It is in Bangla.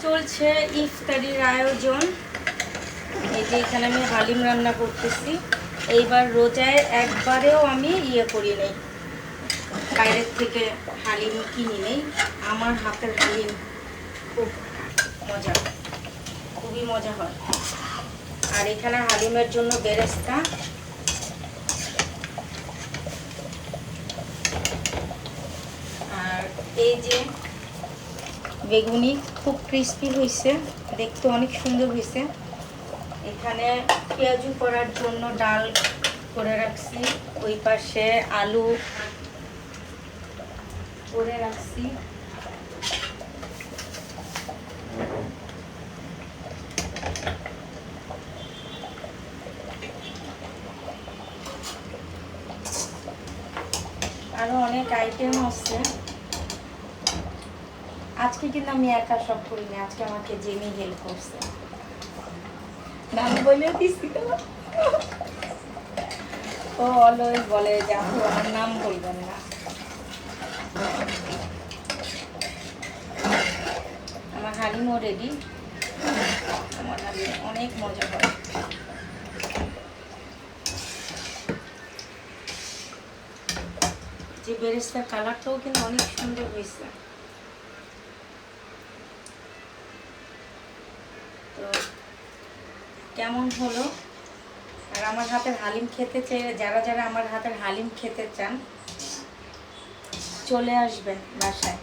চলছে ইফতারির আয়োজন। এই যে এখানে আমি হালিম রান্না করতেছি। এইবার রোজায় একবারেও আমি করি নেই, বাইরের থেকে হালিম কিনি নেই। আমার হাতের হালিম খুব মজা, খুবই মজা হয়। আর এখানে হালিমের জন্য বেরেস্তা, আর এই যে বেগুনি খুব ক্রিস্পি হয়েছে, দেখতে অনেক সুন্দর হয়েছে। এখানে পেঁয়াজু করার জন্য ডাল করে রাখছি, ওই পাশে আলু করে রাখছি। আরো অনেক আইটেম আছে। আজকে কিন্তু আমি একা সব করিনি, আজকে আমাকে জেমি হেল্প করছে। নাম বলে দিছি তো, ও অলওয়েজ বলে যে আপু আমার নাম বলবেন না। আমার হালিমও রেডি। আমার হালিম অনেক মজা হয়। যে বেরেস্তার কালারটাও কিন্তু অনেক সুন্দর হয়েছে। তো কেমন হলো? আর আমার হাতের হালিম খেতে চেয়ে যারা যারা আমার হাতের হালিম খেতে চান চলে আসবেন বাসায়।